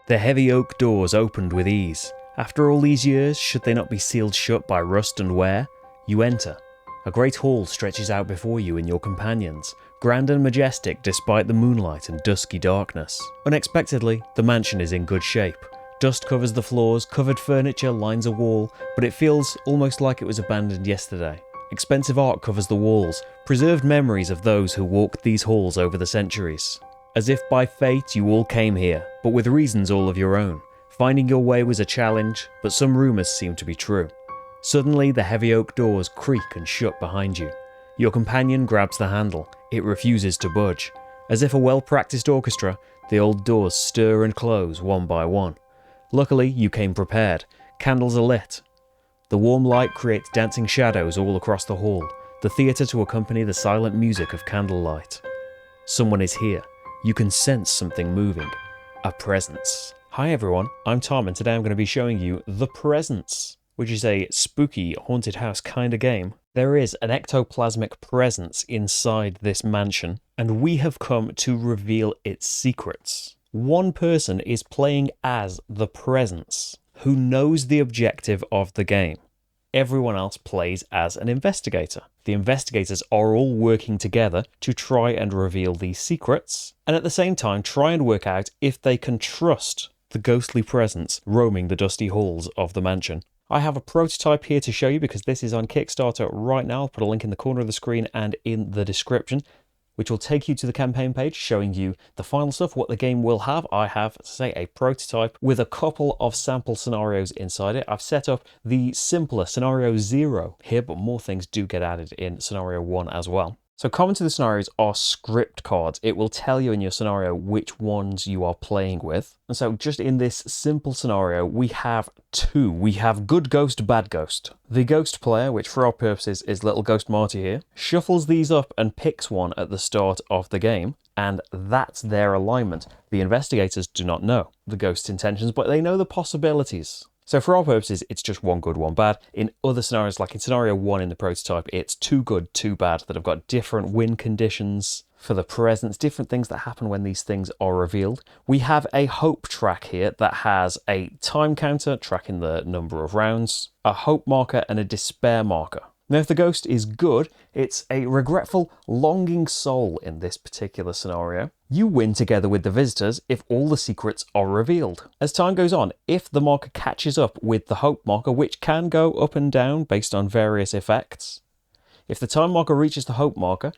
The heavy oak doors opened with ease. After all these years, should they not be sealed shut by rust and wear? You enter. A great hall stretches out before you and your companions, grand and majestic despite the moonlight and dusky darkness. Unexpectedly, the mansion is in good shape. Dust covers the floors, covered furniture lines a wall, but it feels almost like it was abandoned yesterday. Expensive art covers the walls, preserved memories of those who walked these halls over the centuries. As if by fate you all came here, but with reasons all of your own. Finding your way was a challenge, but some rumours seem to be true. Suddenly the heavy oak doors creak and shut behind you. Your companion grabs the handle. It refuses to budge. As if a well-practiced orchestra, the old doors stir and close one by one. Luckily, you came prepared. Candles are lit. The warm light creates dancing shadows all across the hall, the theatre to accompany the silent music of candlelight. Someone is here. You can sense something moving. A presence. Hi everyone, I'm Tom and today I'm going to be showing you The Presence, which is a spooky haunted house kind of game. There is an ectoplasmic presence inside this mansion, and we have come to reveal its secrets. One person is playing as the presence, who knows the objective of the game. Everyone else plays as an investigator. The investigators are all working together to try and reveal these secrets, and at the same time try and work out if they can trust the ghostly presence roaming the dusty halls of the mansion. I have a prototype here to show you because this is on Kickstarter right now. I'll put a link in the corner of the screen and in the description, which will take you to the campaign page showing you the final stuff, what the game will have. I have, say, a prototype with a couple of sample scenarios inside it. I've set up the simpler scenario 0 here, but more things do get added in scenario 1 as well. So common to the scenarios are script cards. It will tell you in your scenario which ones you are playing with. And so just in this simple scenario, we have two. We have good ghost, bad ghost. The ghost player, which for our purposes is little ghost Marty here, shuffles these up and picks one at the start of the game. And that's their alignment. The investigators do not know the ghost's intentions, but they know the possibilities. So for our purposes, it's just one good, one bad. In other scenarios, like in scenario 1 in the prototype, it's two good, two bad that have got different win conditions for the presence, different things that happen when these things are revealed. We have a hope track here that has a time counter tracking the number of rounds, a hope marker and a despair marker. Now, if the ghost is good, it's a regretful, longing soul in this particular scenario. You win together with the visitors if all the secrets are revealed. As time goes on, if the marker catches up with the hope marker, which can go up and down based on various effects, if the time marker reaches the hope marker,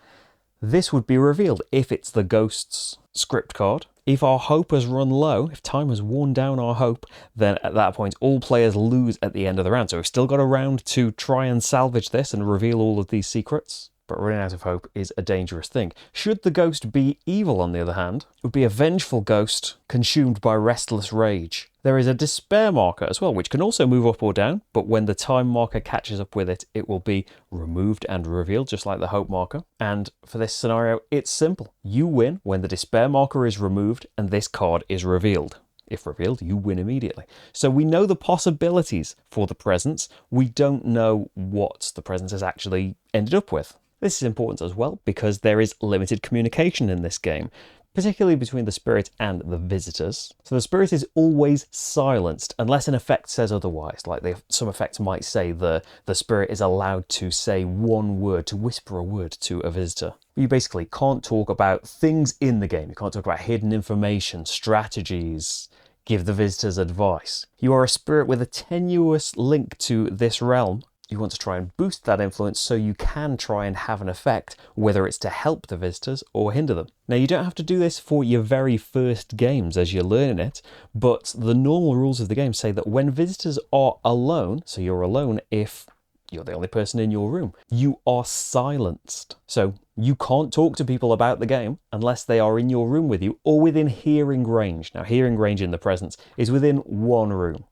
this would be revealed if it's the ghost's script card. If our hope has run low, if time has worn down our hope, then at that point all players lose at the end of the round. So we've still got a round to try and salvage this and reveal all of these secrets. But running out of hope is a dangerous thing. Should the ghost be evil, on the other hand, it would be a vengeful ghost consumed by restless rage. There is a despair marker as well, which can also move up or down, but when the time marker catches up with it, it will be removed and revealed, just like the hope marker. And for this scenario, it's simple. You win when the despair marker is removed and this card is revealed. If revealed, you win immediately. So we know the possibilities for the presence. We don't know what the presence has actually ended up with. This is important as well because there is limited communication in this game, particularly between the spirit and the visitors. So the spirit is always silenced unless an effect says otherwise. Like some effect might say the spirit is allowed to say one word, to whisper a word to a visitor. You basically can't talk about things in the game. You can't talk about hidden information, strategies, give the visitors advice. You are a spirit with a tenuous link to this realm. You want to try and boost that influence so you can try and have an effect, whether it's to help the visitors or hinder them. Now, you don't have to do this for your very first games as you're learning it, but the normal rules of the game say that when visitors are alone, so you're alone if you're the only person in your room, you are silenced. So you can't talk to people about the game unless they are in your room with you or within hearing range. Now, hearing range in the presence is within one room.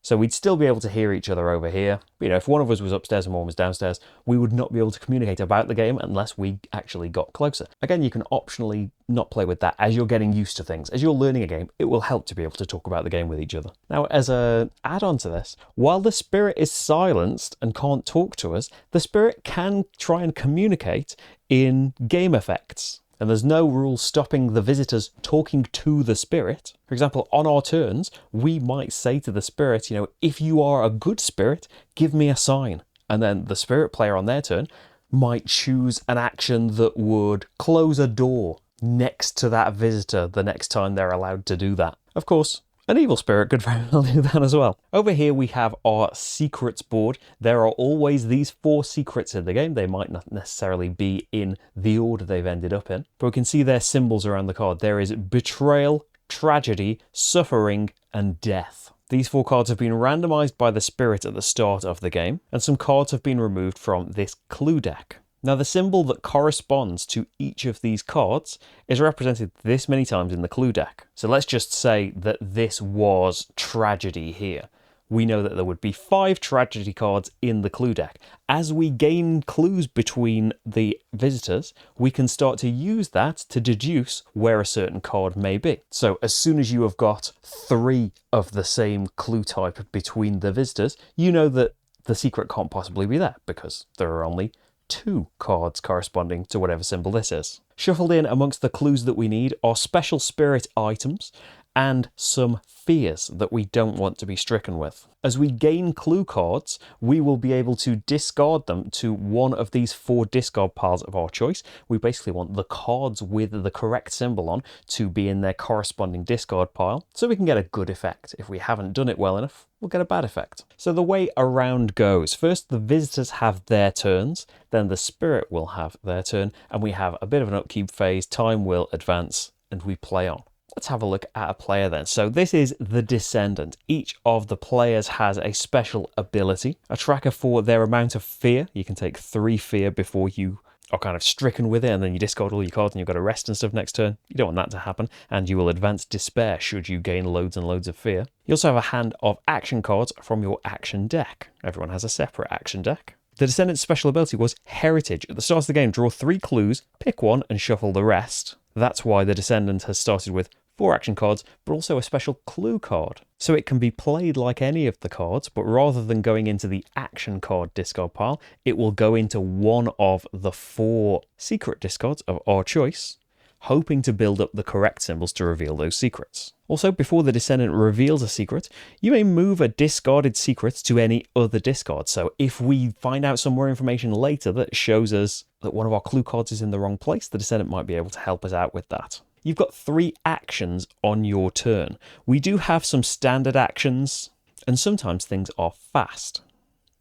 So we'd still be able to hear each other over here. But, if one of us was upstairs and one was downstairs, we would not be able to communicate about the game unless we actually got closer. Again, you can optionally not play with that as you're getting used to things. As you're learning a game, it will help to be able to talk about the game with each other. Now, as an add-on to this, while the spirit is silenced and can't talk to us, the spirit can try and communicate in game effects. And there's no rule stopping the visitors talking to the spirit. For example, on our turns, we might say to the spirit, if you are a good spirit, give me a sign. And then the spirit player on their turn might choose an action that would close a door next to that visitor the next time they're allowed to do that. Of course, an evil spirit could very well do that as well. Over here we have our secrets board. There are always these 4 secrets in the game. They might not necessarily be in the order they've ended up in, but we can see their symbols around the card. There is betrayal, tragedy, suffering, and death. These 4 cards have been randomized by the spirit at the start of the game, and some cards have been removed from this clue deck. Now, the symbol that corresponds to each of these cards is represented this many times in the clue deck. So let's just say that this was tragedy here. We know that there would be 5 tragedy cards in the clue deck. As we gain clues between the visitors, we can start to use that to deduce where a certain card may be. So as soon as you have got 3 of the same clue type between the visitors, you know that the secret can't possibly be there because there are only 2 cards corresponding to whatever symbol this is. Shuffled in amongst the clues that we need are special spirit items and some fears that we don't want to be stricken with. As we gain clue cards, we will be able to discard them to one of these 4 discard piles of our choice. We basically want the cards with the correct symbol on to be in their corresponding discard pile, so we can get a good effect. If we haven't done it well enough, we'll get a bad effect. So the way a round goes, first the visitors have their turns, then the spirit will have their turn, and we have a bit of an upkeep phase, time will advance, and we play on. Let's have a look at a player then. So this is the Descendant. Each of the players has a special ability, a tracker for their amount of fear. You can take 3 fear before you are kind of stricken with it, and then you discard all your cards and you've got to rest and stuff next turn. You don't want that to happen, and you will advance despair should you gain loads and loads of fear. You also have a hand of action cards from your action deck. Everyone has a separate action deck. The Descendant's special ability was Heritage. At the start of the game, draw 3 clues, pick one, and shuffle the rest. That's why the Descendant has started with 4 action cards, but also a special clue card. So it can be played like any of the cards, but rather than going into the action card discard pile, it will go into one of the 4 secret discards of our choice, hoping to build up the correct symbols to reveal those secrets. Also, before the Descendant reveals a secret, you may move a discarded secret to any other discard. So if we find out some more information later that shows us that one of our clue cards is in the wrong place, the Descendant might be able to help us out with that. You've got 3 actions on your turn. We do have some standard actions, and sometimes things are fast.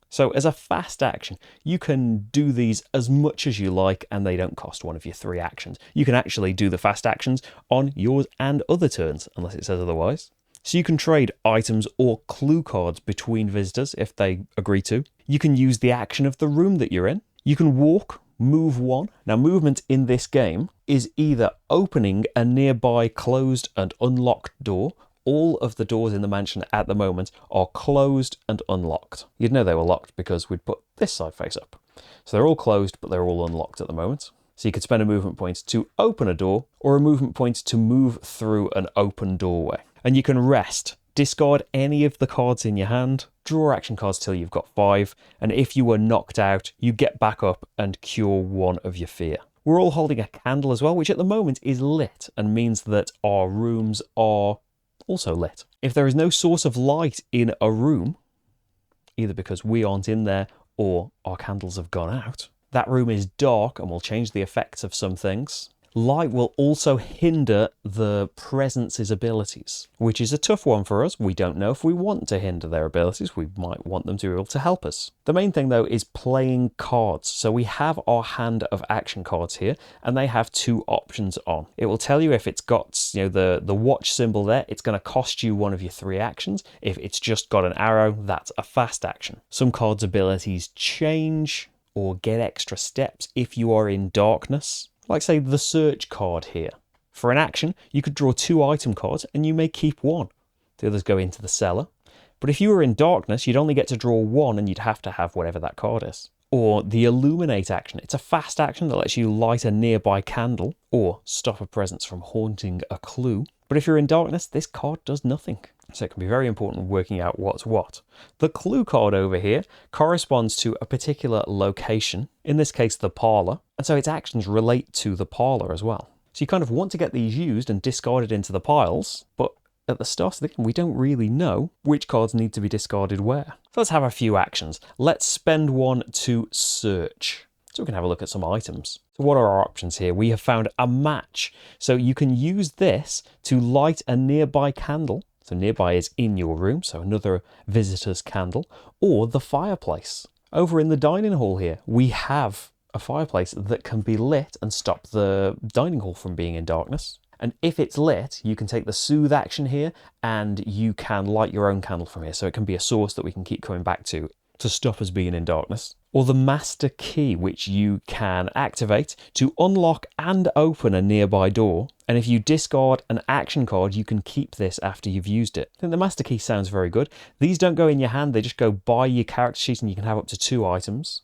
So as a fast action, you can do these as much as you like, and they don't cost one of your 3 actions. You can actually do the fast actions on yours and other turns, unless it says otherwise. So you can trade items or clue cards between visitors if they agree to. You can use the action of the room that you're in. You can walk, move 1. Now, movement in this game is either opening a nearby closed and unlocked door. All of the doors in the mansion at the moment are closed and unlocked. You'd know they were locked because we'd put this side face up. So they're all closed, but they're all unlocked at the moment. So you could spend a movement point to open a door or a movement point to move through an open doorway. And you can rest. Discard any of the cards in your hand, draw action cards till you've got 5, and if you were knocked out, you get back up and cure 1 of your fear. We're all holding a candle as well, which at the moment is lit and means that our rooms are also lit. If there is no source of light in a room, either because we aren't in there or our candles have gone out, that room is dark and will change the effects of some things. Light will also hinder the presence's abilities, which is a tough one for us. We don't know if we want to hinder their abilities. We might want them to be able to help us. The main thing, though, is playing cards. So we have our hand of action cards here, and they have 2 options on. It will tell you if it's got, the watch symbol there, it's going to cost you 1 of your 3 actions. If it's just got an arrow, that's a fast action. Some cards' abilities change or get extra steps if you are in darkness. Like, say, the search card here. For an action, you could draw 2 item cards and you may keep 1. The others go into the cellar. But if you were in darkness, you'd only get to draw 1 and you'd have to have whatever that card is. Or the illuminate action. It's a fast action that lets you light a nearby candle or stop a presence from haunting a clue. But if you're in darkness, this card does nothing. So it can be very important working out what's what. The clue card over here corresponds to a particular location, in this case the parlour, and so its actions relate to the parlour as well. So you kind of want to get these used and discarded into the piles, but at the start of the game we don't really know which cards need to be discarded where. So let's have a few actions. Let's spend one to search. So we can have a look at some items. So what are our options here? We have found a match. So you can use this to light a nearby candle. So nearby is in your room, so another visitor's candle, or the fireplace. Over in the dining hall here, we have a fireplace that can be lit and stop the dining hall from being in darkness. And if it's lit, you can take the soothe action here and you can light your own candle from here. So it can be a source that we can keep coming back to stop us being in darkness. Or the master key, which you can activate to unlock and open a nearby door. And if you discard an action card, you can keep this after you've used it. I think the master key sounds very good. These don't go in your hand, they just go by your character sheet and you can have up to 2 items.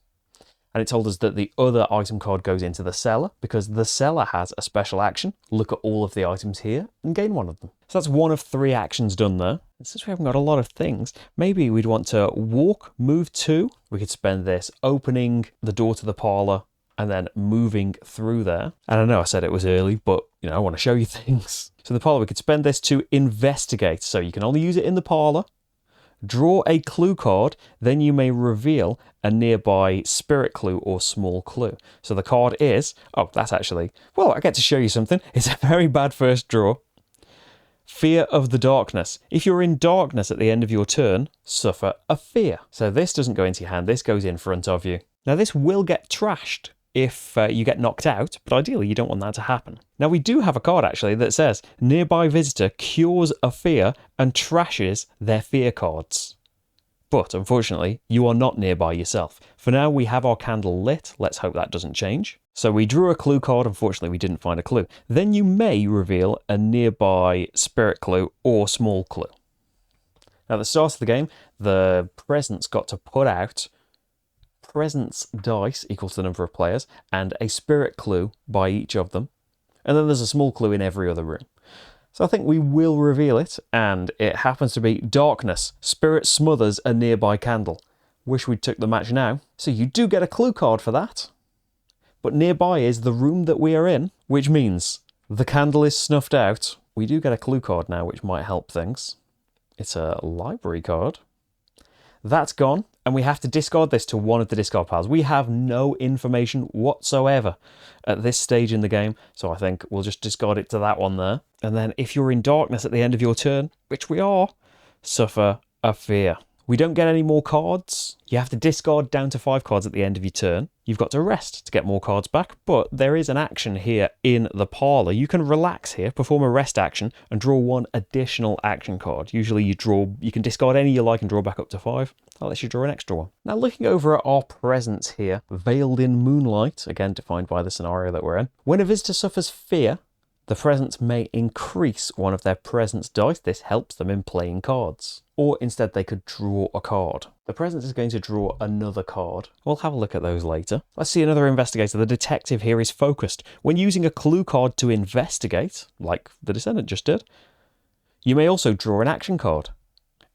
And it told us that the other item card goes into the cellar because the cellar has a special action. Look at all of the items here and gain one of them. So that's one of 3 actions done there. And since we haven't got a lot of things, maybe we'd want to walk, move 2. We could spend this opening the door to the parlour and then moving through there. And I know I said it was early, but I want to show you things. So the parlour, we could spend this to investigate. So you can only use it in the parlour. Draw a clue card, then you may reveal a nearby spirit clue or small clue. So the card is, I get to show you something. It's a very bad first draw. Fear of the darkness. If you're in darkness at the end of your turn, suffer a fear. So this doesn't go into your hand, this goes in front of you. Now this will get trashed if you get knocked out, but ideally you don't want that to happen. Now we do have a card actually that says nearby visitor cures a fear and trashes their fear cards. But unfortunately, you are not nearby yourself. For now, we have our candle lit. Let's hope that doesn't change. So we drew a clue card. Unfortunately, we didn't find a clue. Then you may reveal a nearby spirit clue or small clue. Now at the start of the game, the presence got to put out presence dice equals the number of players and a spirit clue by each of them. And then there's a small clue in every other room. So I think we will reveal it, and it happens to be darkness. Spirit smothers a nearby candle. Wish we'd took the match now. So you do get a clue card for that. But nearby is the room that we are in, which means the candle is snuffed out. We do get a clue card now, which might help things. It's a library card. That's gone, and we have to discard this to one of the discard piles. We have no information whatsoever at this stage in the game, so I think we'll just discard it to that one there. And then if you're in darkness at the end of your turn, which we are, suffer a fear. We don't get any more cards. You have to discard down to 5 cards at the end of your turn. You've got to rest to get more cards back, but there is an action here in the parlour. You can relax here, perform a rest action, and draw 1 additional action card. Usually you can discard any you like and draw back up to 5. That lets you draw an extra one. Now looking over at our presence here, veiled in moonlight, again defined by the scenario that we're in. When a visitor suffers fear, the presence may increase one of their presence dice. This helps them in playing cards. Or instead they could draw a card. The presence is going to draw another card. We'll have a look at those later. Let's see another investigator. The detective here is focused. When using a clue card to investigate, like the descendant just did, you may also draw an action card.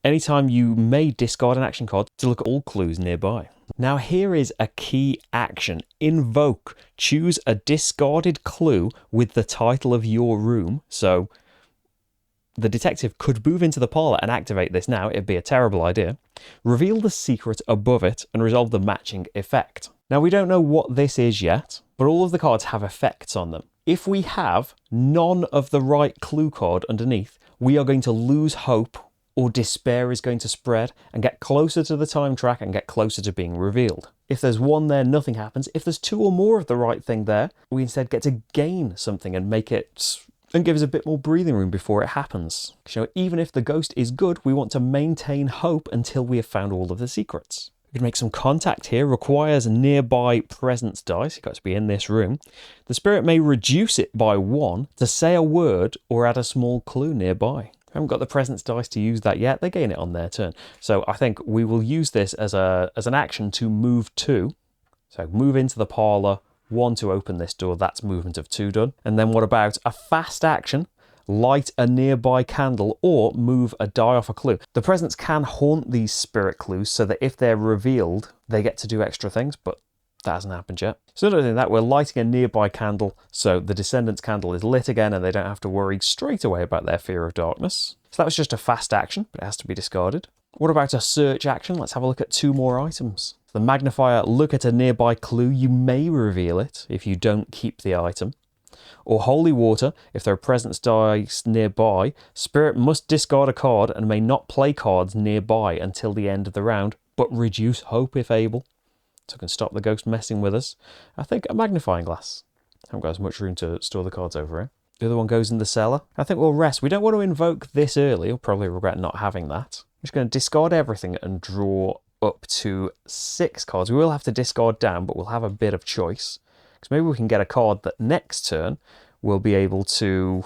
Anytime you may discard an action card to look at all clues nearby. Now here is a key action. Invoke. Choose a discarded clue with the title of your room. So the detective could move into the parlour and activate this now. It'd be a terrible idea. Reveal the secret above it and resolve the matching effect. Now we don't know what this is yet, but all of the cards have effects on them. If we have none of the right clue card underneath, we are going to lose hope, or despair is going to spread and get closer to the time track and get closer to being revealed. If there's 1 there, nothing happens. If there's 2 or more of the right thing there, we instead get to gain something and make it, and give us a bit more breathing room before it happens. So even if the ghost is good, we want to maintain hope until we have found all of the secrets. We can make some contact here. Requires nearby presence dice. You've got to be in this room. The spirit may reduce it by 1 to say a word or add a small clue nearby. I haven't got the presence dice to use that yet. They gain it on their turn. So I think we will use this as an action to move 2. So move into the parlour, 1 to open this door. That's movement of 2 done. And then what about a fast action? light a nearby candle, or move a die off a clue. The presents can haunt these spirit clues so that if they're revealed, they get to do extra things, but that hasn't happened yet. So not only that, we're lighting a nearby candle, so the descendants' candle is lit again and they don't have to worry straight away about their fear of darkness. So that was just a fast action, but it has to be discarded. What about a search action? Let's have a look at 2 more items. The magnifier, look at a nearby clue. You may reveal it if you don't keep the item. Or holy water, if there are presents dice nearby, spirit must discard a card and may not play cards nearby until the end of the round, but reduce hope if able. So it can stop the ghost messing with us. I think a magnifying glass. Haven't got as much room to store the cards over here. The other one goes in the cellar. I think we'll rest. We don't want to invoke this early. We'll probably regret not having that. I'm just going to discard everything and draw up to 6 cards. We will have to discard down, but we'll have a bit of choice. Because maybe we can get a card that next turn will be able to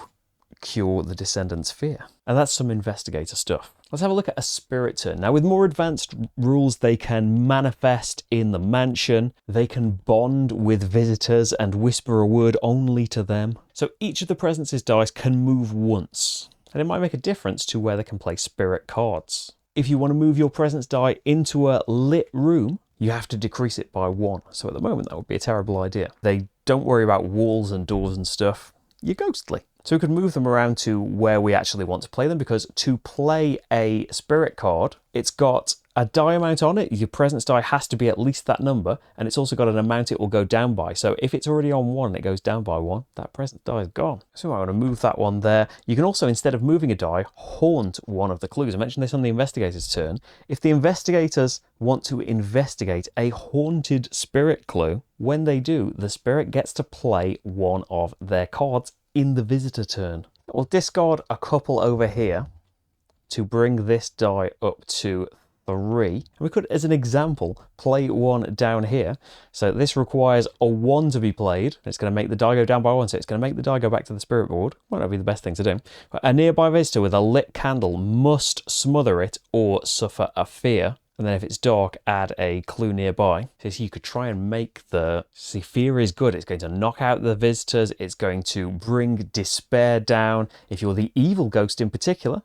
cure the Descendant's fear. And that's some investigator stuff. Let's have a look at a spirit turn. Now, with more advanced rules, they can manifest in the mansion. They can bond with visitors and whisper a word only to them. So each of the presence' dice can move once. And it might make a difference to where they can play spirit cards. If you want to move your presence die into a lit room, you have to decrease it by 1. So at the moment, that would be a terrible idea. They don't worry about walls and doors and stuff. You're ghostly. So we could move them around to where we actually want to play them, because to play a spirit card, it's got a die amount on it. Your presence die has to be at least that number, and it's also got an amount it will go down by. So if it's already on 1 and it goes down by 1, that presence die is gone. So I want to move that one there. You can also, instead of moving a die, haunt one of the clues. I mentioned this on the investigator's turn. If the investigators want to investigate a haunted spirit clue, when they do, the spirit gets to play one of their cards in the visitor turn. We'll discard a couple over here to bring this die up to 3. And we could, as an example, play one down here. So this requires a 1 to be played. It's going to make the die go down by 1, so it's going to make the die go back to the spirit board. Might not be the best thing to do. But a nearby visitor with a lit candle must smother it or suffer a fear. And then if it's dark, add a clue nearby. So you could try and make the... See, fear is good. It's going to knock out the visitors. It's going to bring despair down. If you're the evil ghost in particular,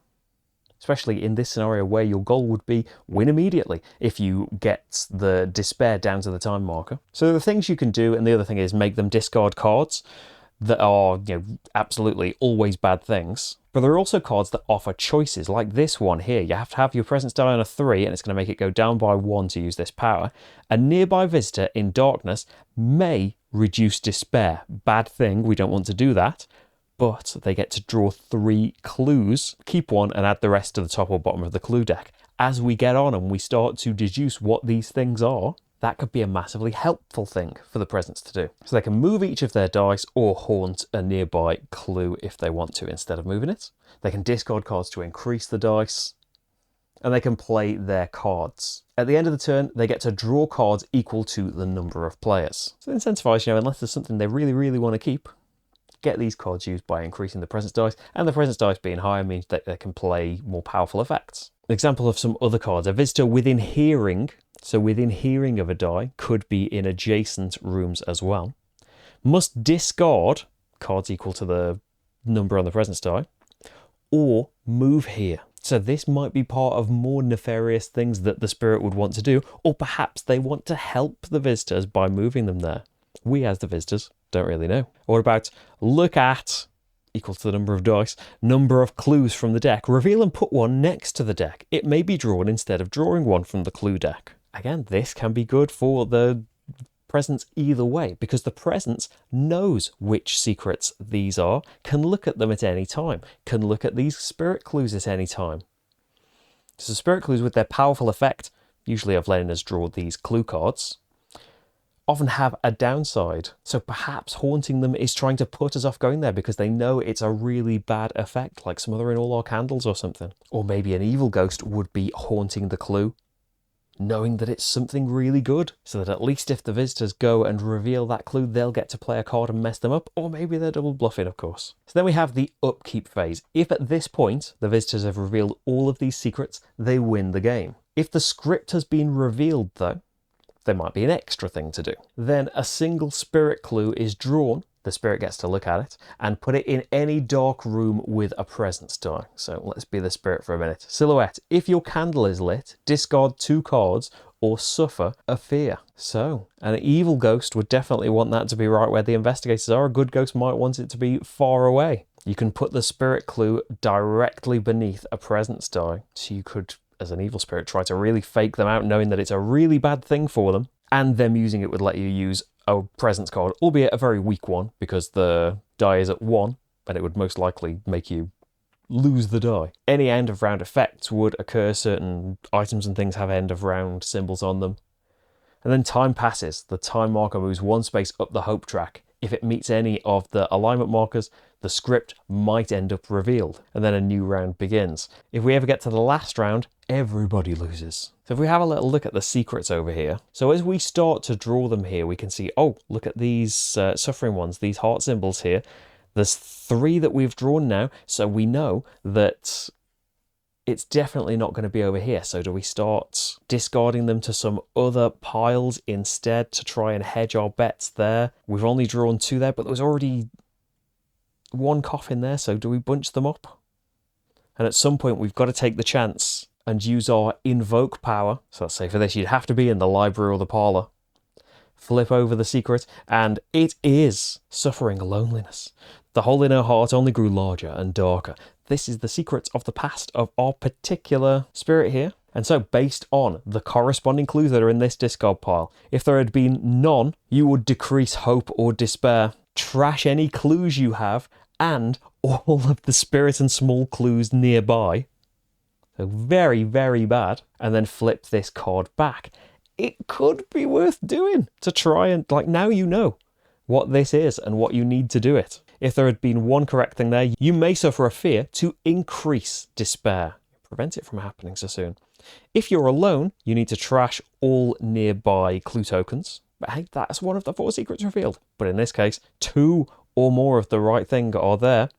especially in this scenario where your goal would be win immediately if you get the despair down to the time marker. So the things you can do, and the other thing is make them discard cards that are, absolutely always bad things. But there are also cards that offer choices, like this one here. You have to have your presence die on a 3, and it's going to make it go down by 1 to use this power. A nearby visitor in darkness may reduce despair. Bad thing, we don't want to do that. But they get to draw 3 clues, keep 1, and add the rest to the top or bottom of the clue deck. As we get on and we start to deduce what these things are, that could be a massively helpful thing for the presents to do. So they can move each of their dice or haunt a nearby clue if they want to instead of moving it. They can discard cards to increase the dice, and they can play their cards. At the end of the turn, they get to draw cards equal to the number of players. So incentivize, unless there's something they really, really want to keep, get these cards used by increasing the presence dice, and the presence dice being higher means that they can play more powerful effects. An example of some other cards, a visitor within hearing. So within hearing of a die, could be in adjacent rooms as well. Must discard cards equal to the number on the presence die, or move here. So this might be part of more nefarious things that the spirit would want to do, or perhaps they want to help the visitors by moving them there. We as the visitors don't really know. What about look at equal to the number of dice, number of clues from the deck, reveal and put one next to the deck. It may be drawn instead of drawing one from the clue deck. Again, this can be good for the presence either way, because the presence knows which secrets these are, can look at them at any time, can look at these spirit clues at any time. So spirit clues with their powerful effect, usually of letting us draw these clue cards, often have a downside. So perhaps haunting them is trying to put us off going there because they know it's a really bad effect, like smothering all our candles or something. Or maybe an evil ghost would be haunting the clue, knowing that it's something really good, so that at least if the visitors go and reveal that clue, they'll get to play a card and mess them up, or maybe they're double bluffing, of course. So then we have the upkeep phase. If at this point the visitors have revealed all of these secrets, they win the game. If the script has been revealed though, there might be an extra thing to do. Then a single spirit clue is drawn the spirit gets to look at it and put it in any dark room with a presence die. So let's be the spirit for a minute. Silhouette, if your candle is lit, discard 2 cards or suffer a fear. So an evil ghost would definitely want that to be right where the investigators are. A good ghost might want it to be far away. You can put the spirit clue directly beneath a presence die. So you could, as an evil spirit, try to really fake them out, knowing that it's a really bad thing for them. And them using it would let you use a presence card, albeit a very weak one, because the die is at 1, and it would most likely make you lose the die. Any end of round effects would occur. Certain items and things have end of round symbols on them. And then time passes. The time marker moves 1 space up the hope track. If it meets any of the alignment markers, the script might end up revealed, and then a new round begins. If we ever get to the last round, everybody loses. So if we have a little look at the secrets over here, so as we start to draw them here, we can see, oh, look at these suffering ones, these heart symbols here. There's 3 that we've drawn now, so we know that it's definitely not going to be over here. So do we start discarding them to some other piles instead to try and hedge our bets there? We've only drawn 2 there, but there was already 1 coffin there, so do we bunch them up? And at some point we've got to take the chance and use our invoke power. So let's say for this you'd have to be in the library or the parlour. Flip over the secret, and it is suffering loneliness. The hole in her heart only grew larger and darker. This is the secret of the past of our particular spirit here. And so based on the corresponding clues that are in this discard pile, if there had been none, you would decrease hope or despair. Trash any clues you have and all of the spirit and small clues nearby. So very, very bad. And then flip this card back. It could be worth doing to try and, like, now you know what this is and what you need to do it. If there had been 1 correct thing there, you may suffer a fear to increase despair. Prevent it from happening so soon. If you're alone, you need to trash all nearby clue tokens. But hey, that's one of the 4 secrets revealed. But in this case, 2 or more of the right thing are there.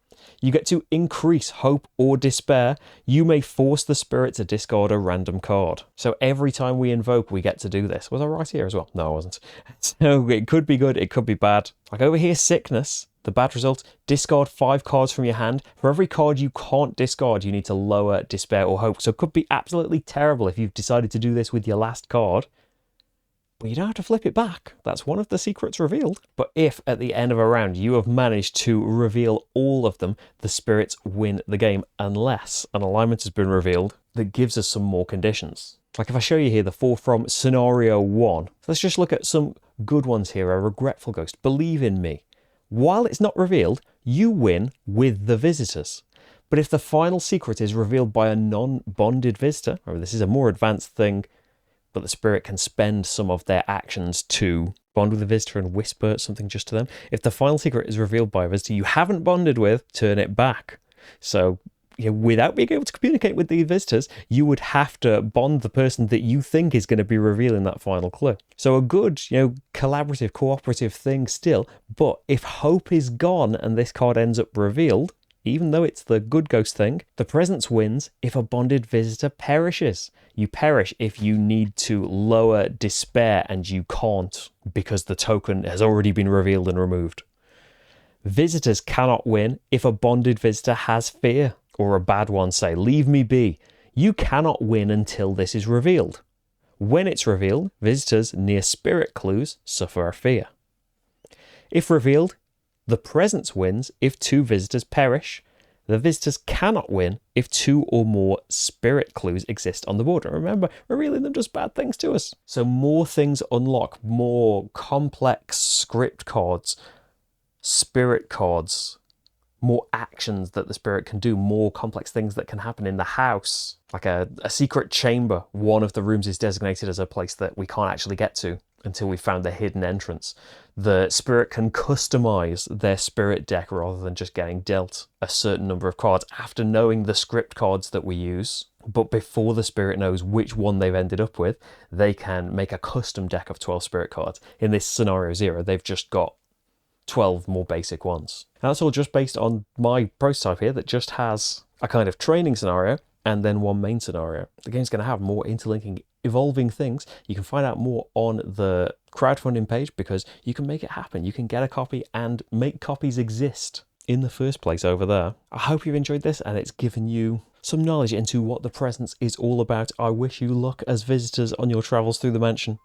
You get to increase hope or despair. You may force the spirit to discard a random card. So every time we invoke, we get to do this. Was I right here as well? No, I wasn't. So it could be good, it could be bad. Like over here, sickness. The bad result, discard 5 cards from your hand. For every card you can't discard, you need to lower despair or hope. So it could be absolutely terrible if you've decided to do this with your last card. But you don't have to flip it back. That's one of the secrets revealed. But if at the end of a round you have managed to reveal all of them, the spirits win the game, unless an alignment has been revealed that gives us some more conditions. Like if I show you here the 4 from scenario 1. Let's just look at some good ones here. A regretful ghost. Believe in me. While it's not revealed, you win with the visitors. But if the final secret is revealed by a non-bonded visitor, or this is a more advanced thing, but the spirit can spend some of their actions to bond with the visitor and whisper something just to them. If the final secret is revealed by a visitor you haven't bonded with, turn it back. So without being able to communicate with the visitors, you would have to bond the person that you think is going to be revealing that final clue. So a good, collaborative, cooperative thing still, but if hope is gone and this card ends up revealed, even though it's the good ghost thing, the presence wins if a bonded visitor perishes. You perish if you need to lower despair and you can't because the token has already been revealed and removed. Visitors cannot win if a bonded visitor has fear. Or a bad one, say, leave me be. You cannot win until this is revealed. When it's revealed, visitors near spirit clues suffer a fear. If revealed, the presence wins if 2 visitors perish. The visitors cannot win if 2 or more spirit clues exist on the board. And remember, revealing them does bad things to us. So more things unlock, more complex script cards, spirit cards, more actions that the spirit can do, more complex things that can happen in the house. Like a secret chamber, one of the rooms is designated as a place that we can't actually get to until we found the hidden entrance. The spirit can customize their spirit deck rather than just getting dealt a certain number of cards after knowing the script cards that we use. But before the spirit knows which one they've ended up with, they can make a custom deck of 12 spirit cards. In this scenario 0, they've just got 12 more basic ones. And that's all just based on my prototype here that just has a kind of training scenario and then one main scenario. The game's going to have more interlinking evolving things. You can find out more on the crowdfunding page because you can make it happen. You can get a copy and make copies exist in the first place over there. I hope you've enjoyed this and it's given you some knowledge into what the presence is all about. I wish you luck as visitors on your travels through the mansion.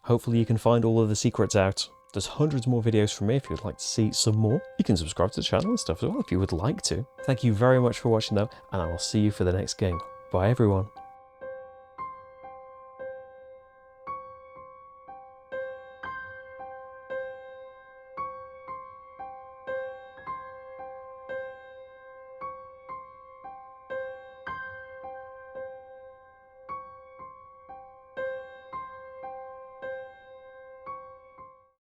Hopefully you can find all of the secrets out. There's hundreds more videos from me if you'd like to see some more. You can subscribe to the channel and stuff as well if you would like to. Thank you very much for watching though, and I will see you for the next game. Bye everyone.